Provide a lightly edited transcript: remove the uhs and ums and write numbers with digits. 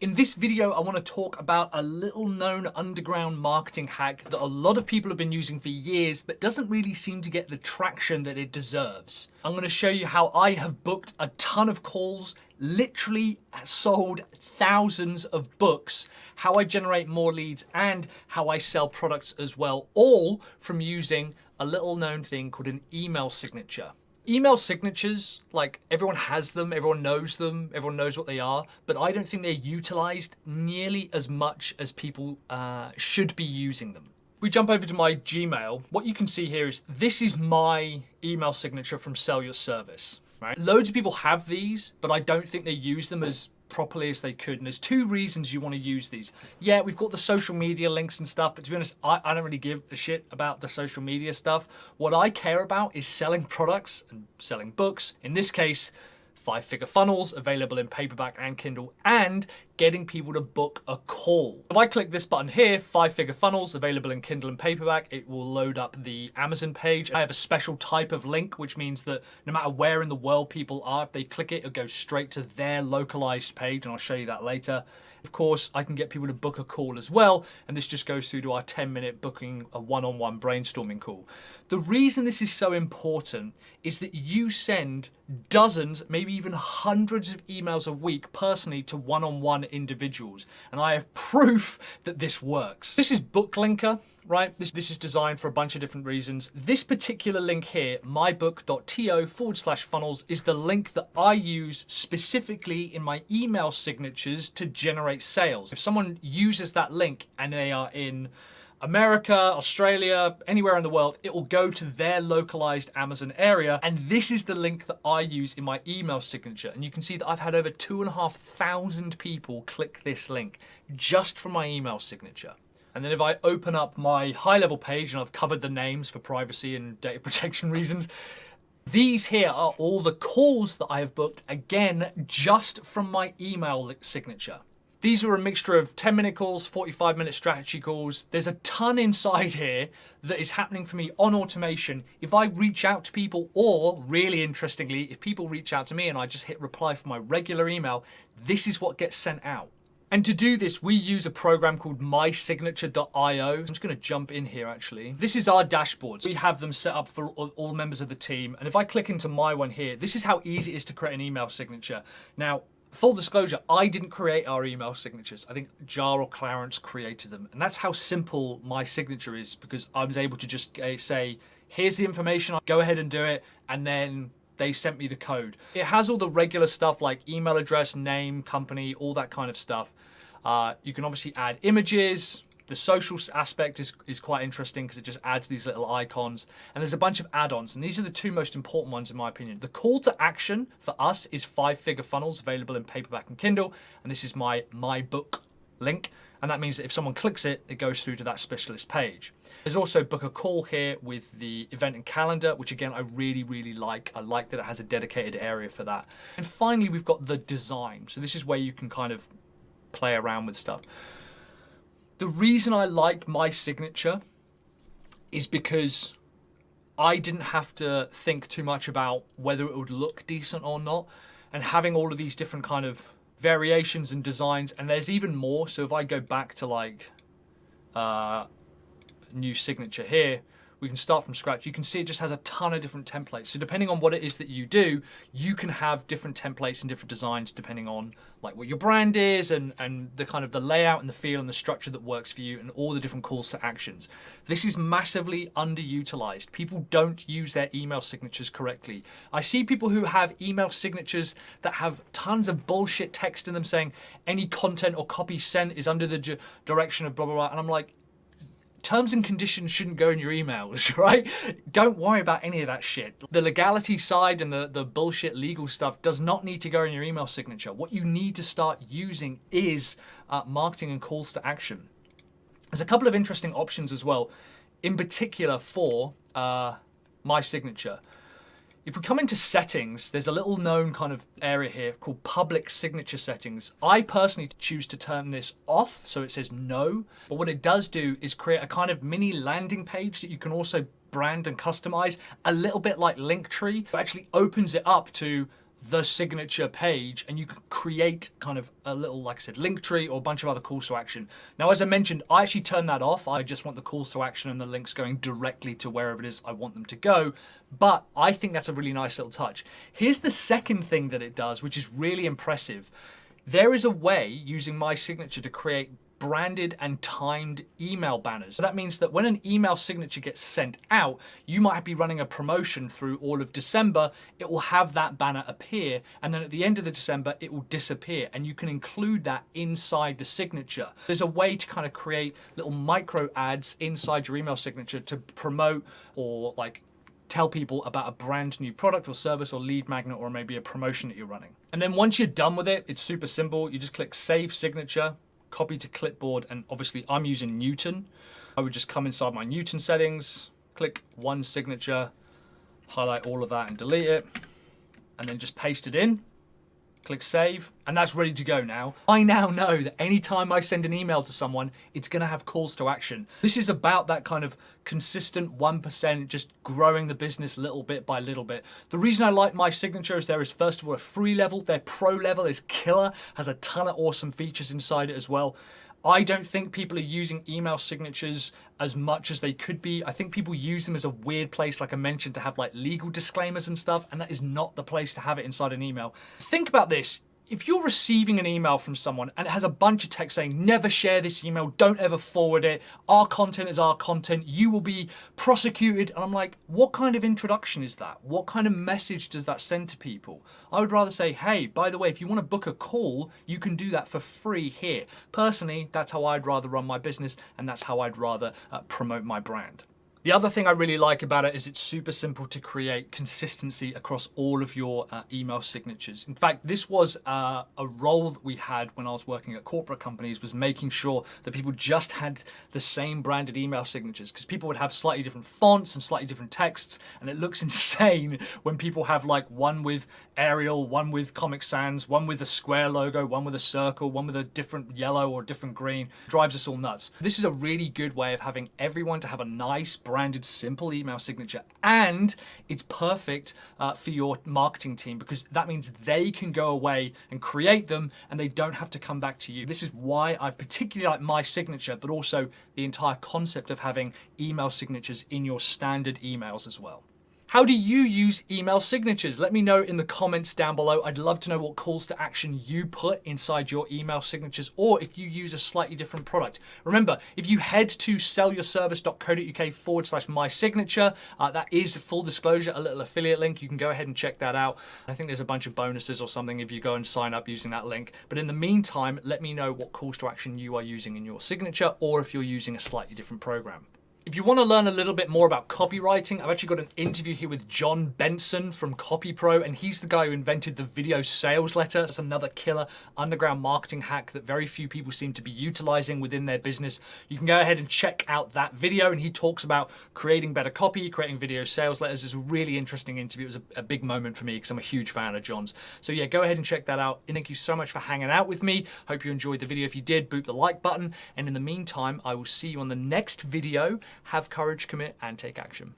In this video, I want to talk about a little known underground marketing hack that a lot of people have been using for years, but doesn't really seem to get the traction that it deserves. I'm going to show you how I have booked a ton of calls, literally sold thousands of books, how I generate more leads, and how I sell products as well, all from using a little known thing called an email signature. Email signatures, like everyone has them, everyone knows what they are, but I don't think they're utilized nearly as much as people should be using them. We jump over to my Gmail. What you can see here is this is my email signature from Sell Your Service, right? Loads of people have these, but I don't think they use them as properly as they could. And there's two reasons you want to use these. Yeah, we've got the social media links and stuff, but to be honest, I don't really give a shit about the social media stuff. What I care about is selling products and selling books. In this case, 5-figure funnels available in paperback and Kindle, and getting people to book a call. If I click this button here, 5-figure funnels available in Kindle and paperback, it will load up the Amazon page. I have a special type of link, which means that no matter where in the world people are, if they click it, it'll go straight to their localized page, and I'll show you that later. Of course, I can get people to book a call as well, and this just goes through to our 10-minute booking a one-on-one brainstorming call. The reason this is so important is that you send dozens, maybe even hundreds of emails a week personally to one-on-one individuals, and I have proof that this works. This is Booklinker, right? This is designed for a bunch of different reasons. This particular link here, mybook.to/funnels, is the link that I use specifically in my email signatures to generate sales. If someone uses that link and they are in America, Australia, anywhere in the world, it will go to their localized Amazon area. And this is the link that I use in my email signature. And you can see that I've had over 2,500 people click this link just from my email signature. And then if I open up my high-level page, and I've covered the names for privacy and data protection reasons, these here are all the calls that I have booked, again, just from my email signature. These are a mixture of 10-minute calls, 45-minute strategy calls. There's a ton inside here that is happening for me on automation. If I reach out to people, or really interestingly, if people reach out to me and I just hit reply for my regular email, this is what gets sent out. And to do this, we use a program called mysignature.io. I'm just going to jump in here, actually. This is our dashboards. We have them set up for all members of the team. And if I click into my one here, this is how easy it is to create an email signature. Now, full disclosure, I didn't create our email signatures. I think Jar or Clarence created them. And that's how simple my signature is, because I was able to just say, here's the information, go ahead and do it. And then they sent me the code. It has all the regular stuff like email address, name, company, all that kind of stuff. You can obviously add images. The social aspect is quite interesting because it just adds these little icons. And there's a bunch of add-ons, and these are the two most important ones in my opinion. The call to action for us is 5-figure funnels available in paperback and Kindle. And this is my book link. And that means that if someone clicks it, it goes through to that specialist page. There's also book a call here with the event and calendar, which again, I really, really like. I like that it has a dedicated area for that. And finally, we've got the design. So this is where you can kind of play around with stuff. The reason I like my signature is because I didn't have to think too much about whether it would look decent or not. And having all of these different kind of variations and designs, and there's even more. So if I go back to like new signature here, we can start from scratch. You can see it just has a ton of different templates. So depending on what it is that you do, you can have different templates and different designs depending on like what your brand is and the kind of the layout and the feel and the structure that works for you and all the different calls to actions. This is massively underutilized. People don't use their email signatures correctly. I see people who have email signatures that have tons of bullshit text in them saying any content or copy sent is under the direction of blah, blah, blah. And I'm like, terms and conditions shouldn't go in your emails, right? Don't worry about any of that shit. The legality side and the bullshit legal stuff does not need to go in your email signature. What you need to start using is marketing and calls to action. There's a couple of interesting options as well, in particular for my signature. If we come into settings, there's a little known kind of area here called public signature settings. I personally choose to turn this off, so it says no. But what it does do is create a kind of mini landing page that you can also brand and customize, a little bit like Linktree. It actually opens it up to the signature page, and you can create kind of a little, like I said, link tree or a bunch of other calls to action. Now, as I mentioned, I actually turned that off. I just want the calls to action and the links going directly to wherever it is I want them to go. But I think that's a really nice little touch. Here's the second thing that it does, which is really impressive. There is a way using My Signature to create branded and timed email banners. So that means that when an email signature gets sent out, you might be running a promotion through all of December, it will have that banner appear, and then at the end of the December, it will disappear, and you can include that inside the signature. There's a way to kind of create little micro ads inside your email signature to promote or like tell people about a brand new product or service or lead magnet or maybe a promotion that you're running. And then once you're done with it, it's super simple. You just click Save Signature, copy to clipboard, and obviously I'm using Newton. I would just come inside my Newton settings, click one signature, highlight all of that and delete it, and then just paste it in. Click save, and that's ready to go now. I now know that anytime I send an email to someone, it's gonna have calls to action. This is about that kind of consistent 1%, just growing the business little bit by little bit. The reason I like My Signature is there is first of all a free level. Their pro level is killer, has a ton of awesome features inside it as well. I don't think people are using email signatures as much as they could be. I think people use them as a weird place, like I mentioned, to have like legal disclaimers and stuff, and that is not the place to have it inside an email. Think about this. If you're receiving an email from someone and it has a bunch of text saying, never share this email, don't ever forward it, our content is our content, you will be prosecuted. And I'm like, what kind of introduction is that? What kind of message does that send to people? I would rather say, hey, by the way, if you want to book a call, you can do that for free here. Personally, that's how I'd rather run my business, and that's how I'd rather promote my brand. The other thing I really like about it is it's super simple to create consistency across all of your email signatures. In fact, this was a role that we had when I was working at corporate companies, was making sure that people just had the same branded email signatures, because people would have slightly different fonts and slightly different texts, and it looks insane when people have like one with Arial, one with Comic Sans, one with a square logo, one with a circle, one with a different yellow or different green. It drives us all nuts. This is a really good way of having everyone to have a nice branded simple email signature, and it's perfect for your marketing team, because that means they can go away and create them and they don't have to come back to you. This is why I particularly like My Signature, but also the entire concept of having email signatures in your standard emails as well. How do you use email signatures? Let me know in the comments down below. I'd love to know what calls to action you put inside your email signatures, or if you use a slightly different product. Remember, if you head to sellyourservice.co.uk/mysignature, that is full disclosure, a little affiliate link. You can go ahead and check that out. I think there's a bunch of bonuses or something if you go and sign up using that link. But in the meantime, let me know what calls to action you are using in your signature, or if you're using a slightly different program. If you want to learn a little bit more about copywriting, I've actually got an interview here with John Benson from CopyPro, and he's the guy who invented the video sales letter. It's another killer underground marketing hack that very few people seem to be utilizing within their business. You can go ahead and check out that video, and he talks about creating better copy, creating video sales letters. It's a really interesting interview. It was a big moment for me because I'm a huge fan of John's. So yeah, go ahead and check that out. And thank you so much for hanging out with me. Hope you enjoyed the video. If you did, boot the like button. And in the meantime, I will see you on the next video. Have courage, commit, and take action.